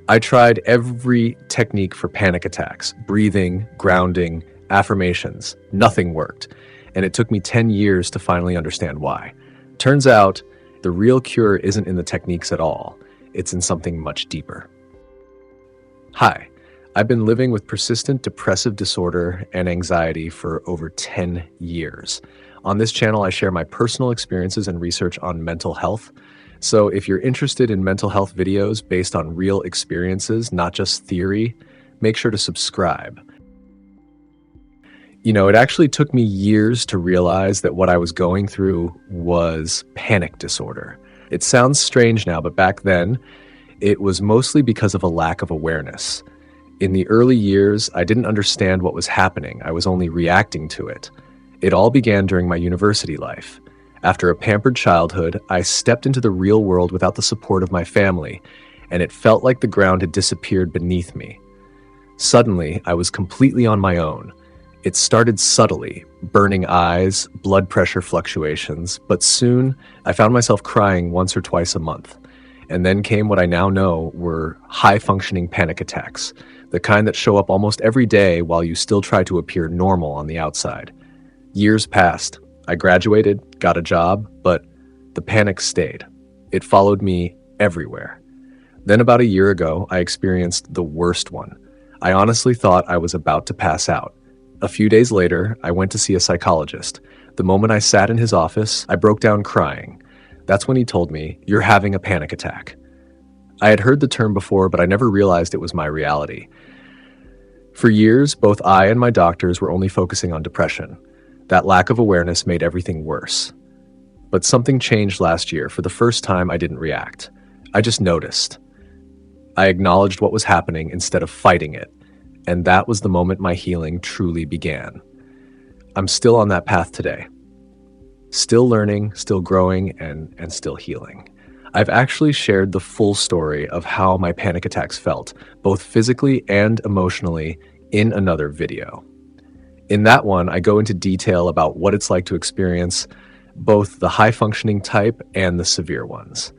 I tried every technique for panic attacks: breathing, grounding, affirmations. Nothing worked. And it took me 10 years to finally understand why. Turns out, the real cure isn't in the techniques at all. It's in something much deeper. Hi, I've been living with persistent depressive disorder and anxiety for over 10 years. On this channel, I share my personal experiences and research on mental health. So if you're interested in mental health videos based on real experiences, not just theory, make sure to subscribe. It actually took me years to realize that what I was going through was panic disorder. It sounds strange now, but back then, it was mostly because of a lack of awareness. In the early years, I didn't understand what was happening. I was only reacting to it. It all began during my university life. After a pampered childhood, I stepped into the real world without the support of my family, and it felt like the ground had disappeared beneath me. Suddenly, I was completely on my own. It started subtly, burning eyes, blood pressure fluctuations, but soon I found myself crying once or twice a month. And then came what I now know were high-functioning panic attacks, the kind that show up almost every day while you still try to appear normal on the outside. Years passed. I graduated, got a job, but the panic stayed. It followed me everywhere. Then about a year ago, I experienced the worst one. I honestly thought I was about to pass out. A few days later, I went to see a psychologist. The moment I sat in his office, I broke down crying. That's when he told me, "You're having a panic attack." I had heard the term before, but I never realized it was my reality. For years, both I and my doctors were only focusing on depression. That lack of awareness made everything worse. But something changed last year. For the first time, I didn't react. I just noticed. I acknowledged what was happening instead of fighting it. And that was the moment my healing truly began. I'm still on that path today. Still learning, still growing, and still healing. I've actually shared the full story of how my panic attacks felt, both physically and emotionally, in another video. In that one, I go into detail about what it's like to experience both the high-functioning type and the severe ones.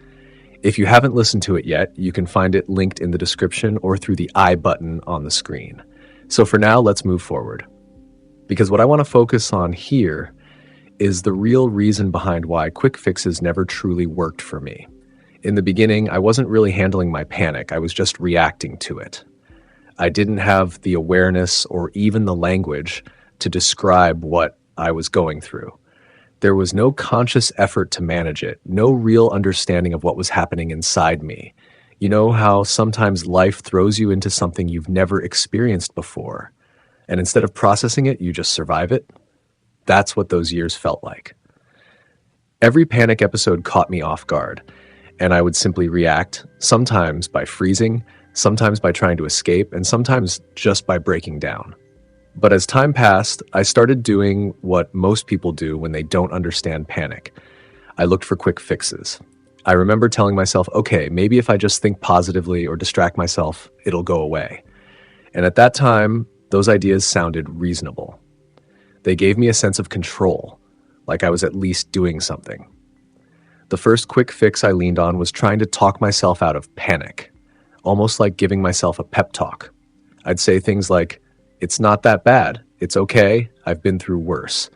If you haven't listened to it yet, you can find it linked in the description or through the I button on the screen. So for now, let's move forward. Because what I want to focus on here is the real reason behind why quick fixes never truly worked for me. In the beginning, I wasn't really handling my panic, I was just reacting to it. I didn't have the awareness or even the language to describe what I was going through. There was no conscious effort to manage it, no real understanding of what was happening inside me. You know how sometimes life throws you into something you've never experienced before, and instead of processing it, you just survive it? That's what those years felt like. Every panic episode caught me off guard, and I would simply react, sometimes by freezing, sometimes by trying to escape, and sometimes just by breaking down. But as time passed, I started doing what most people do when they don't understand panic. I looked for quick fixes. I remember telling myself, okay, maybe if I just think positively or distract myself, it'll go away. And at that time, those ideas sounded reasonable. They gave me a sense of control, like I was at least doing something. The first quick fix I leaned on was trying to talk myself out of panic, almost like giving myself a pep talk. I'd say things like, "It's not that bad. It's okay. I've been through worse."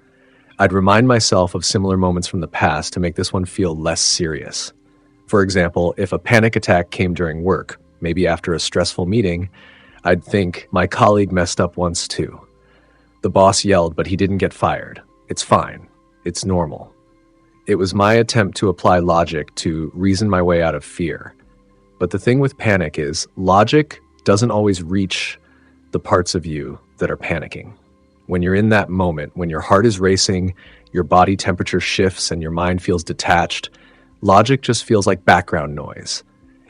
I'd remind myself of similar moments from the past to make this one feel less serious. For example, if a panic attack came during work, maybe after a stressful meeting, I'd think, my colleague messed up once too. The boss yelled, but he didn't get fired. It's fine. It's normal. It was my attempt to apply logic to reason my way out of fear. But the thing with panic is, logic doesn't always reach the parts of you that are panicking. When you're in that moment, when your heart is racing, your body temperature shifts, and your mind feels detached, logic just feels like background noise.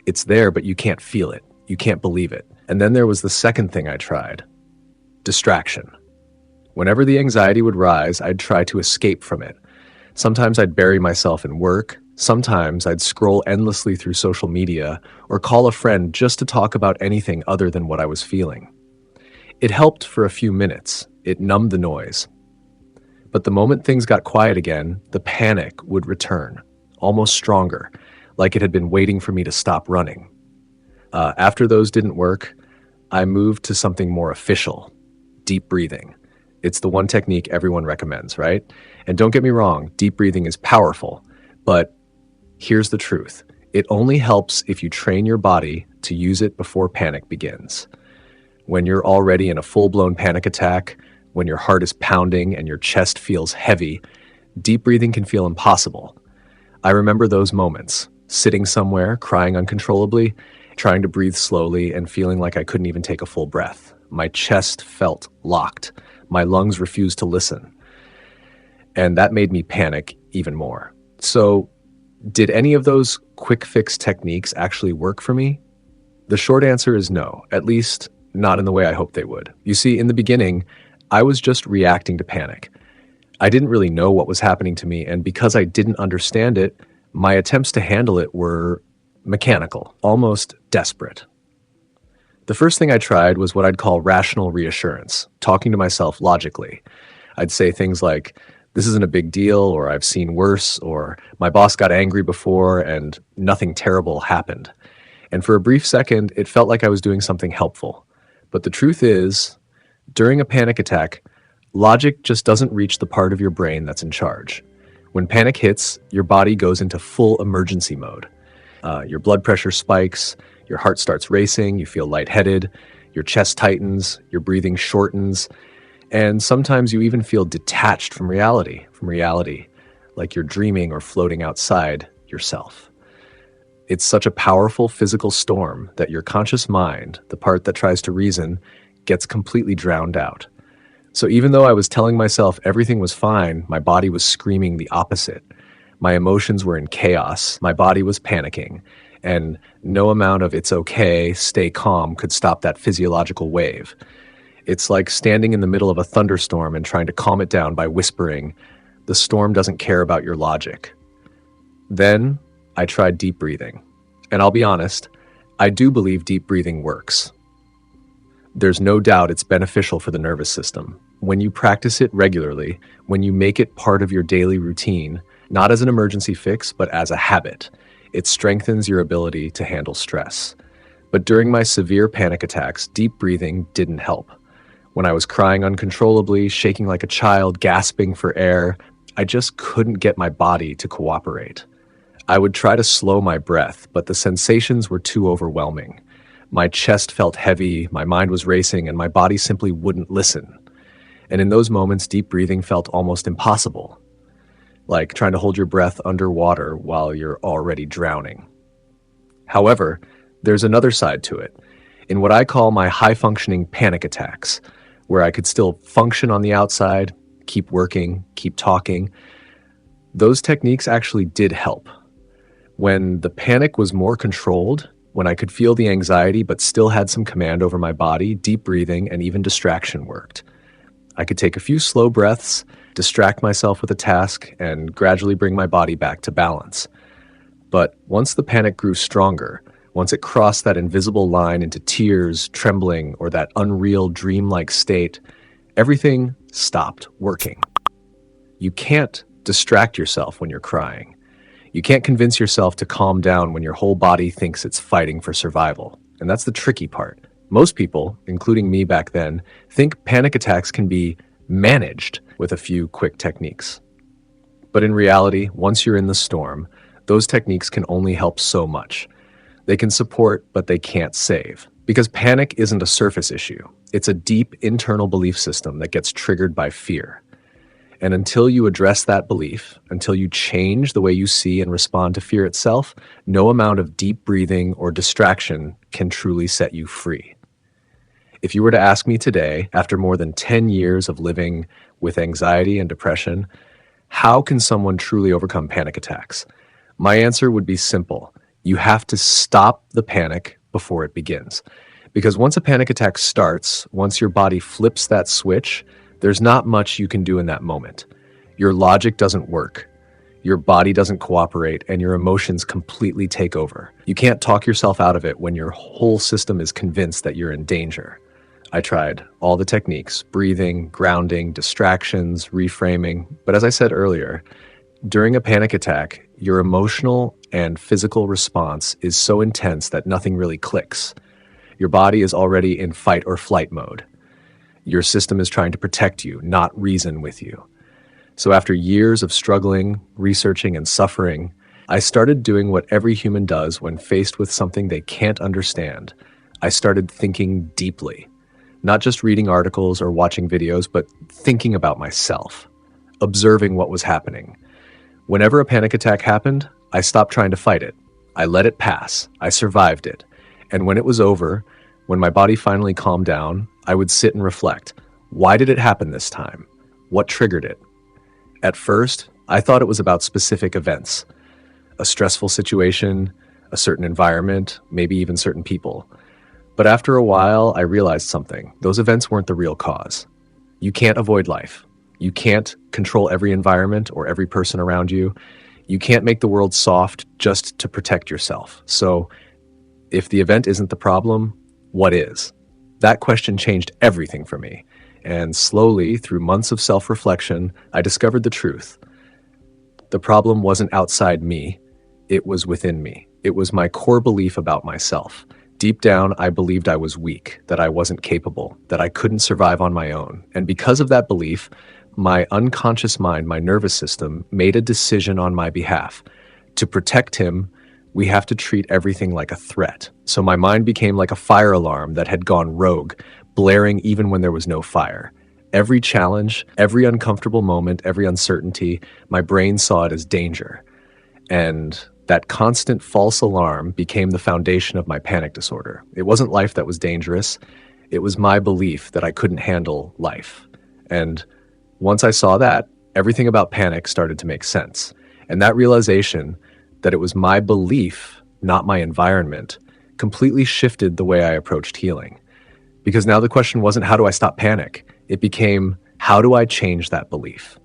It's there, but you can't feel it. You can't believe it. And then there was the second thing I tried: distraction. Whenever the anxiety would rise, I'd try to escape from it. Sometimes I'd bury myself in work. Sometimes I'd scroll endlessly through social media or call a friend just to talk about anything other than what I was feeling. It helped for a few minutes. It numbed the noise. But the moment things got quiet again, the panic would return, almost stronger, like it had been waiting for me to stop running. After those didn't work, I moved to something more official: deep breathing. It's the one technique everyone recommends, right? And don't get me wrong, deep breathing is powerful, but here's the truth. It only helps if you train your body to use it before panic begins. When you're already in a full-blown panic attack, when your heart is pounding and your chest feels heavy, deep breathing can feel impossible. I remember those moments, sitting somewhere, crying uncontrollably, trying to breathe slowly and feeling like I couldn't even take a full breath. My chest felt locked. My lungs refused to listen. And that made me panic even more. So, did any of those quick fix techniques actually work for me? The short answer is no, at least not in the way I hoped they would. You see, in the beginning, I was just reacting to panic. I didn't really know what was happening to me, and because I didn't understand it, my attempts to handle it were mechanical, almost desperate. The first thing I tried was what I'd call rational reassurance, talking to myself logically. I'd say things like, "This isn't a big deal," or "I've seen worse," or "My boss got angry before and nothing terrible happened." And for a brief second, it felt like I was doing something helpful. But the truth is, during a panic attack, logic just doesn't reach the part of your brain that's in charge. When panic hits, your body goes into full emergency mode. Your blood pressure spikes, your heart starts racing, you feel lightheaded, your chest tightens, your breathing shortens, and sometimes you even feel detached from reality, like you're dreaming or floating outside yourself. It's such a powerful physical storm that your conscious mind, the part that tries to reason, gets completely drowned out. So even though I was telling myself everything was fine, my body was screaming the opposite. My emotions were in chaos, my body was panicking, and no amount of "it's okay, stay calm" could stop that physiological wave. It's like standing in the middle of a thunderstorm and trying to calm it down by whispering, "The storm doesn't care about your logic." Then I tried deep breathing. And I'll be honest, I do believe deep breathing works. There's no doubt it's beneficial for the nervous system. When you practice it regularly, when you make it part of your daily routine, not as an emergency fix, but as a habit, it strengthens your ability to handle stress. But during my severe panic attacks, deep breathing didn't help. When I was crying uncontrollably, shaking like a child, gasping for air, I just couldn't get my body to cooperate. I would try to slow my breath, but the sensations were too overwhelming. My chest felt heavy, my mind was racing, and my body simply wouldn't listen. And in those moments, deep breathing felt almost impossible, like trying to hold your breath underwater while you're already drowning. However, there's another side to it. In what I call my high-functioning panic attacks, where I could still function on the outside, keep working, keep talking, those techniques actually did help. When the panic was more controlled, when I could feel the anxiety but still had some command over my body, deep breathing and even distraction worked. I could take a few slow breaths, distract myself with a task, and gradually bring my body back to balance. But once the panic grew stronger, once it crossed that invisible line into tears, trembling, or that unreal dreamlike state, everything stopped working. You can't distract yourself when you're crying. You can't convince yourself to calm down when your whole body thinks it's fighting for survival. And that's the tricky part. Most people, including me back then, think panic attacks can be managed with a few quick techniques. But in reality, once you're in the storm, those techniques can only help so much. They can support, but they can't save. Because panic isn't a surface issue. It's a deep internal belief system that gets triggered by fear. And until you address that belief, until you change the way you see and respond to fear itself, no amount of deep breathing or distraction can truly set you free. If you were to ask me today, after more than 10 years of living with anxiety and depression, how can someone truly overcome panic attacks? My answer would be simple. You have to stop the panic before it begins. Because once a panic attack starts, once your body flips that switch, there's not much you can do in that moment. Your logic doesn't work. Your body doesn't cooperate, and your emotions completely take over. You can't talk yourself out of it when your whole system is convinced that you're in danger. I tried all the techniques: breathing, grounding, distractions, reframing. But as I said earlier, during a panic attack, your emotional and physical response is so intense that nothing really clicks. Your body is already in fight or flight mode. Your system is trying to protect you, not reason with you. So after years of struggling, researching, and suffering, I started doing what every human does when faced with something they can't understand. I started thinking deeply, not just reading articles or watching videos, but thinking about myself, observing what was happening. Whenever a panic attack happened, I stopped trying to fight it. I let it pass. I survived it. And when it was over, when my body finally calmed down, I would sit and reflect. Why did it happen this time? What triggered it? At first, I thought it was about specific events, a stressful situation, a certain environment, maybe even certain people. But after a while, I realized something. Those events weren't the real cause. You can't avoid life. You can't control every environment or every person around you. You can't make the world soft just to protect yourself. So if the event isn't the problem, what is? That question changed everything for me. And slowly, through months of self-reflection, I discovered the truth. The problem wasn't outside me. It was within me. It was my core belief about myself. Deep down, I believed I was weak, that I wasn't capable, that I couldn't survive on my own. And because of that belief, my unconscious mind, my nervous system, made a decision on my behalf. To protect him, we have to treat everything like a threat. So my mind became like a fire alarm that had gone rogue, blaring even when there was no fire. Every challenge, every uncomfortable moment, every uncertainty, my brain saw it as danger. And that constant false alarm became the foundation of my panic disorder. It wasn't life that was dangerous. It was my belief that I couldn't handle life. And once I saw that, everything about panic started to make sense. And that realization that it was my belief, not my environment, completely shifted the way I approached healing. Because now the question wasn't, how do I stop panic? It became, how do I change that belief?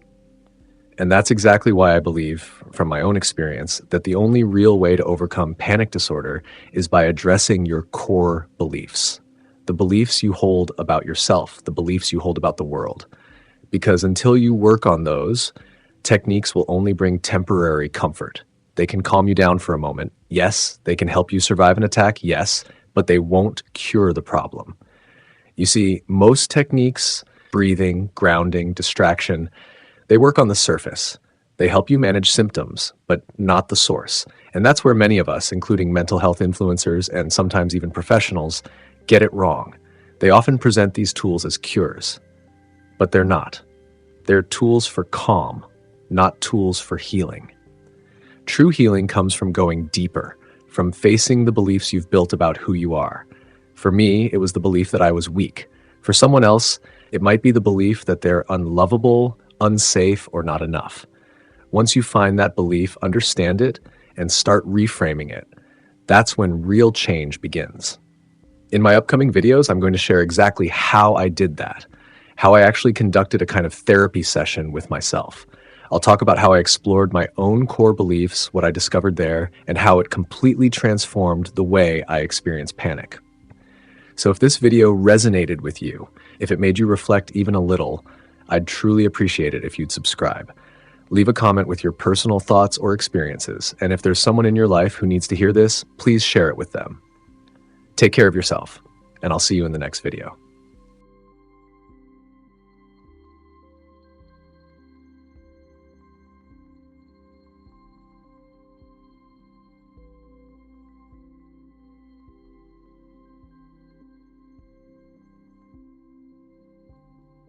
And that's exactly why I believe, from my own experience, that the only real way to overcome panic disorder is by addressing your core beliefs. The beliefs you hold about yourself, the beliefs you hold about the world. Because until you work on those, techniques will only bring temporary comfort. They can calm you down for a moment. Yes, they can help you survive an attack. Yes, but they won't cure the problem. You see, most techniques, breathing, grounding, distraction, they work on the surface. They help you manage symptoms, but not the source. And that's where many of us, including mental health influencers and sometimes even professionals, get it wrong. They often present these tools as cures, but they're not. They're tools for calm, not tools for healing. True healing comes from going deeper, from facing the beliefs you've built about who you are. For me, it was the belief that I was weak. For someone else, it might be the belief that they're unlovable, unsafe, or not enough. Once you find that belief, understand it, and start reframing it, that's when real change begins. In my upcoming videos, I'm going to share exactly how I did that, how I actually conducted a kind of therapy session with myself. I'll talk about how I explored my own core beliefs, what I discovered there, and how it completely transformed the way I experience panic. So if this video resonated with you, if it made you reflect even a little, I'd truly appreciate it if you'd subscribe. Leave a comment with your personal thoughts or experiences, and if there's someone in your life who needs to hear this, please share it with them. Take care of yourself, and I'll see you in the next video.